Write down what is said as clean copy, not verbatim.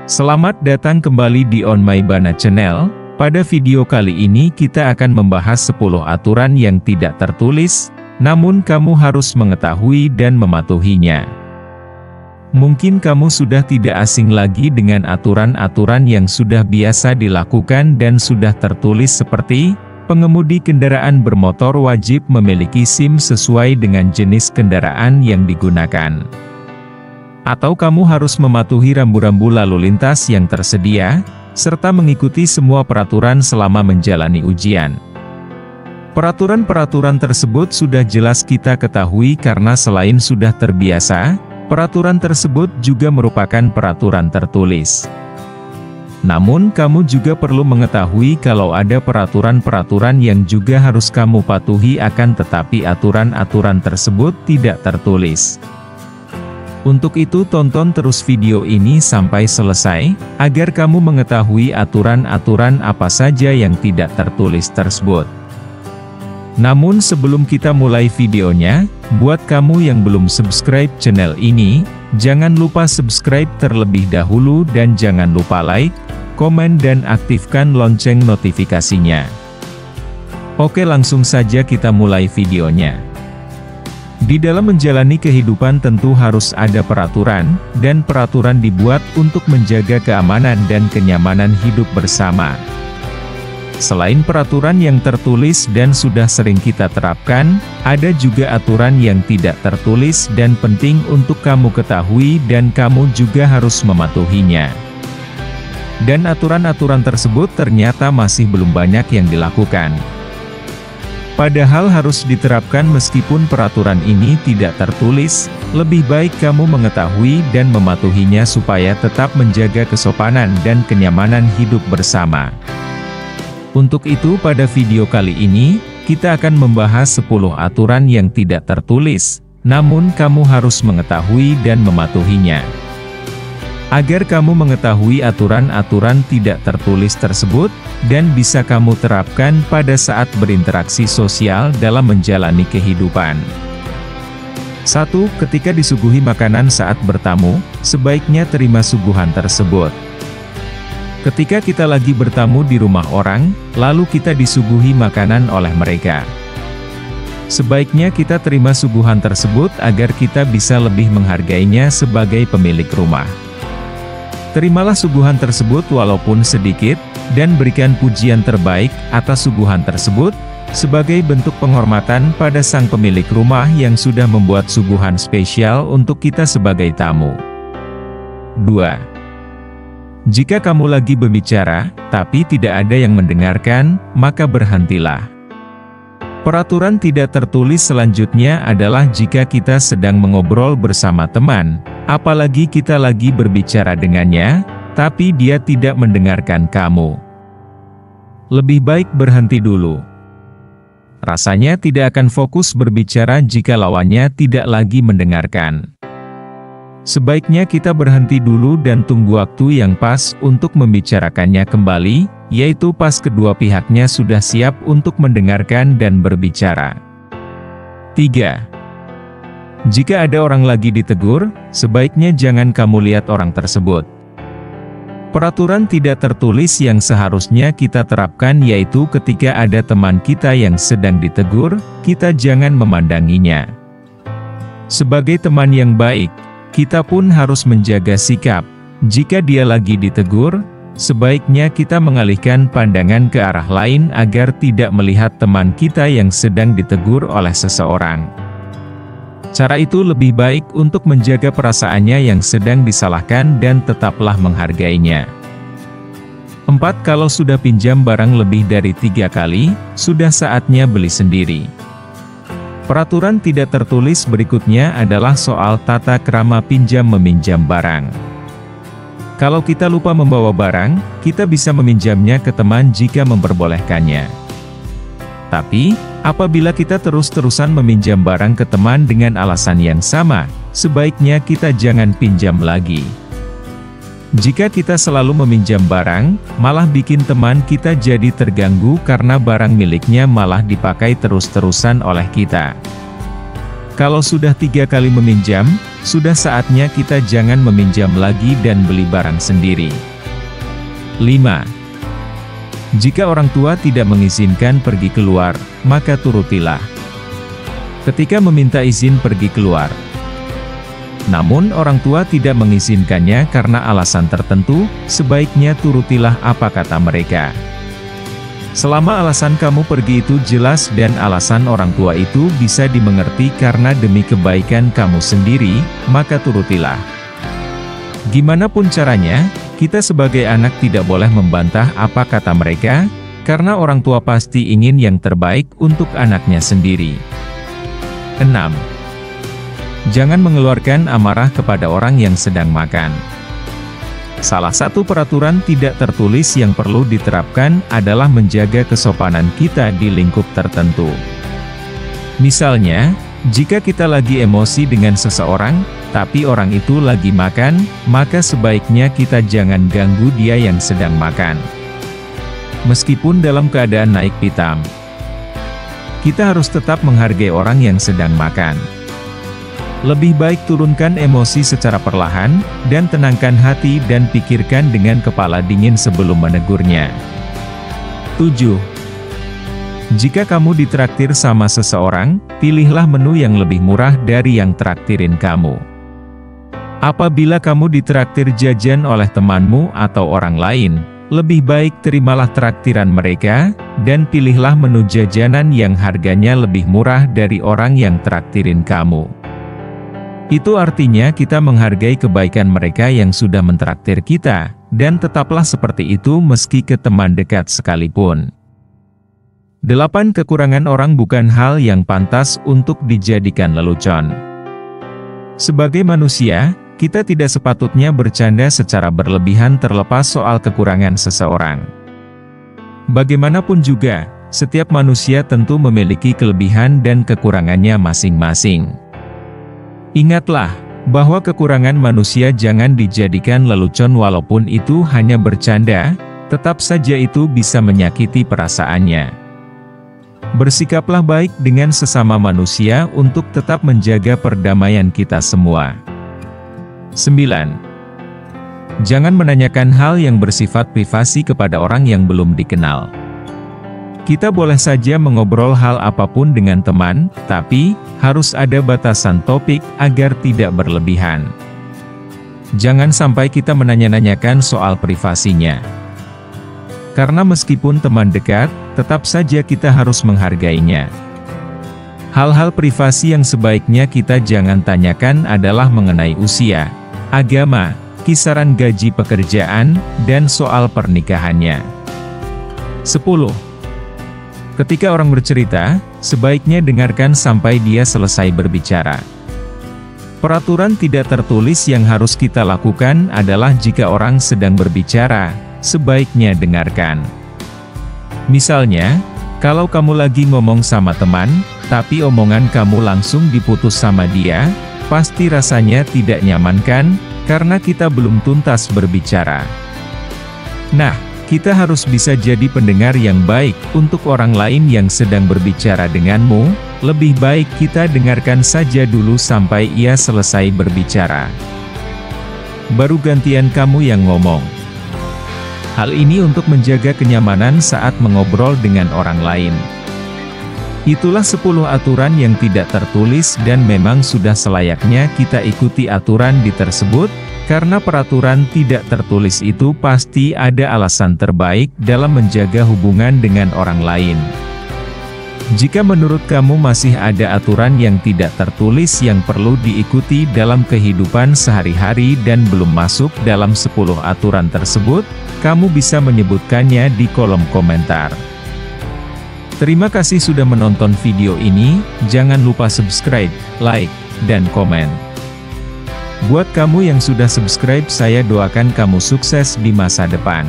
Selamat datang kembali di On My Bana Channel. Pada video kali ini kita akan membahas 10 aturan yang tidak tertulis, namun kamu harus mengetahui dan mematuhinya. Mungkin kamu sudah tidak asing lagi dengan aturan-aturan yang sudah biasa dilakukan dan sudah tertulis seperti, pengemudi kendaraan bermotor wajib memiliki SIM sesuai dengan jenis kendaraan yang digunakan. Atau kamu harus mematuhi rambu-rambu lalu lintas yang tersedia, serta mengikuti semua peraturan selama menjalani ujian. Peraturan-peraturan tersebut sudah jelas kita ketahui karena selain sudah terbiasa, peraturan tersebut juga merupakan peraturan tertulis. Namun kamu juga perlu mengetahui kalau ada peraturan-peraturan yang juga harus kamu patuhi akan tetapi aturan-aturan tersebut tidak tertulis. Untuk itu tonton terus video ini sampai selesai, agar kamu mengetahui aturan-aturan apa saja yang tidak tertulis tersebut. Namun sebelum kita mulai videonya, buat kamu yang belum subscribe channel ini, jangan lupa subscribe terlebih dahulu dan jangan lupa like, komen dan aktifkan lonceng notifikasinya. Oke, langsung saja kita mulai videonya. Di dalam menjalani kehidupan tentu harus ada peraturan, dan peraturan dibuat untuk menjaga keamanan dan kenyamanan hidup bersama. Selain peraturan yang tertulis dan sudah sering kita terapkan, ada juga aturan yang tidak tertulis dan penting untuk kamu ketahui dan kamu juga harus mematuhinya. Dan aturan-aturan tersebut ternyata masih belum banyak yang dilakukan. Padahal harus diterapkan meskipun peraturan ini tidak tertulis, lebih baik kamu mengetahui dan mematuhinya supaya tetap menjaga kesopanan dan kenyamanan hidup bersama. Untuk itu pada video kali ini, kita akan membahas 10 aturan yang tidak tertulis, namun kamu harus mengetahui dan mematuhinya. Agar kamu mengetahui aturan-aturan tidak tertulis tersebut, dan bisa kamu terapkan pada saat berinteraksi sosial dalam menjalani kehidupan. 1. Ketika disuguhi makanan saat bertamu, sebaiknya terima suguhan tersebut. Ketika kita lagi bertamu di rumah orang, lalu kita disuguhi makanan oleh mereka. Sebaiknya kita terima suguhan tersebut agar kita bisa lebih menghargainya sebagai pemilik rumah. Terimalah suguhan tersebut walaupun sedikit, dan berikan pujian terbaik atas suguhan tersebut, sebagai bentuk penghormatan pada sang pemilik rumah yang sudah membuat suguhan spesial untuk kita sebagai tamu. 2. Jika kamu lagi berbicara, tapi tidak ada yang mendengarkan, maka berhentilah. Peraturan tidak tertulis selanjutnya adalah jika kita sedang mengobrol bersama teman, apalagi kita lagi berbicara dengannya, tapi dia tidak mendengarkan kamu. Lebih baik berhenti dulu. Rasanya tidak akan fokus berbicara jika lawannya tidak lagi mendengarkan. Sebaiknya kita berhenti dulu dan tunggu waktu yang pas untuk membicarakannya kembali, yaitu pas kedua pihaknya sudah siap untuk mendengarkan dan berbicara. 3. Jika ada orang lagi ditegur, sebaiknya jangan kamu lihat orang tersebut. Peraturan tidak tertulis yang seharusnya kita terapkan yaitu ketika ada teman kita yang sedang ditegur, kita jangan memandanginya. Sebagai teman yang baik, kita pun harus menjaga sikap. Jika dia lagi ditegur, sebaiknya kita mengalihkan pandangan ke arah lain agar tidak melihat teman kita yang sedang ditegur oleh seseorang. Cara itu lebih baik untuk menjaga perasaannya yang sedang disalahkan dan tetaplah menghargainya. 4. Kalau sudah pinjam barang lebih dari 3 kali, sudah saatnya beli sendiri. Peraturan tidak tertulis berikutnya adalah soal tata krama pinjam-meminjam barang. Kalau kita lupa membawa barang, kita bisa meminjamnya ke teman jika memperbolehkannya. Tapi, apabila kita terus-terusan meminjam barang ke teman dengan alasan yang sama, sebaiknya kita jangan pinjam lagi. Jika kita selalu meminjam barang, malah bikin teman kita jadi terganggu karena barang miliknya malah dipakai terus-terusan oleh kita. Kalau sudah 3 kali meminjam, sudah saatnya kita jangan meminjam lagi dan beli barang sendiri. 5. Jika orang tua tidak mengizinkan pergi keluar, maka turutilah. Ketika meminta izin pergi keluar, namun orang tua tidak mengizinkannya karena alasan tertentu, sebaiknya turutilah apa kata mereka. Selama alasan kamu pergi itu jelas dan alasan orang tua itu bisa dimengerti karena demi kebaikan kamu sendiri, maka turutilah. Gimana pun caranya, kita sebagai anak tidak boleh membantah apa kata mereka, karena orang tua pasti ingin yang terbaik untuk anaknya sendiri. 6. Jangan mengeluarkan amarah kepada orang yang sedang makan. Salah satu peraturan tidak tertulis yang perlu diterapkan adalah menjaga kesopanan kita di lingkup tertentu. Misalnya, jika kita lagi emosi dengan seseorang, tapi orang itu lagi makan, maka sebaiknya kita jangan ganggu dia yang sedang makan. Meskipun dalam keadaan naik pitam, kita harus tetap menghargai orang yang sedang makan. Lebih baik turunkan emosi secara perlahan, dan tenangkan hati dan pikirkan dengan kepala dingin sebelum menegurnya. 7. Jika kamu ditraktir sama seseorang, pilihlah menu yang lebih murah dari yang traktirin kamu. Apabila kamu ditraktir jajan oleh temanmu atau orang lain, lebih baik terimalah traktiran mereka, dan pilihlah menu jajanan yang harganya lebih murah dari orang yang traktirin kamu. Itu artinya kita menghargai kebaikan mereka yang sudah mentraktir kita, dan tetaplah seperti itu meski ke teman dekat sekalipun. 8. Kekurangan orang bukan hal yang pantas untuk dijadikan lelucon. Sebagai manusia, kita tidak sepatutnya bercanda secara berlebihan terlepas soal kekurangan seseorang. Bagaimanapun juga, setiap manusia tentu memiliki kelebihan dan kekurangannya masing-masing. Ingatlah, bahwa kekurangan manusia jangan dijadikan lelucon walaupun itu hanya bercanda, tetap saja itu bisa menyakiti perasaannya. Bersikaplah baik dengan sesama manusia untuk tetap menjaga perdamaian kita semua. 9. Jangan menanyakan hal yang bersifat privasi kepada orang yang belum dikenal. Kita boleh saja mengobrol hal apapun dengan teman, tapi harus ada batasan topik agar tidak berlebihan. Jangan sampai kita menanya-nanyakan soal privasinya. Karena meskipun teman dekat, tetap saja kita harus menghargainya. Hal-hal privasi yang sebaiknya kita jangan tanyakan adalah mengenai usia, agama, kisaran gaji pekerjaan, dan soal pernikahannya. 10. Ketika orang bercerita, sebaiknya dengarkan sampai dia selesai berbicara. Peraturan tidak tertulis yang harus kita lakukan adalah jika orang sedang berbicara, sebaiknya dengarkan. Misalnya, kalau kamu lagi ngomong sama teman, tapi omongan kamu langsung diputus sama dia, pasti rasanya tidak nyaman kan, karena kita belum tuntas berbicara. Nah, kita harus bisa jadi pendengar yang baik untuk orang lain yang sedang berbicara denganmu. Lebih baik kita dengarkan saja dulu sampai ia selesai berbicara. Baru gantian kamu yang ngomong. Hal ini untuk menjaga kenyamanan saat mengobrol dengan orang lain. Itulah 10 aturan yang tidak tertulis dan memang sudah selayaknya kita ikuti aturan di tersebut. Karena peraturan tidak tertulis itu pasti ada alasan terbaik dalam menjaga hubungan dengan orang lain. Jika menurut kamu masih ada aturan yang tidak tertulis yang perlu diikuti dalam kehidupan sehari-hari dan belum masuk dalam 10 aturan tersebut, kamu bisa menyebutkannya di kolom komentar. Terima kasih sudah menonton video ini, jangan lupa subscribe, like, dan komen. Buat kamu yang sudah subscribe, saya doakan kamu sukses di masa depan.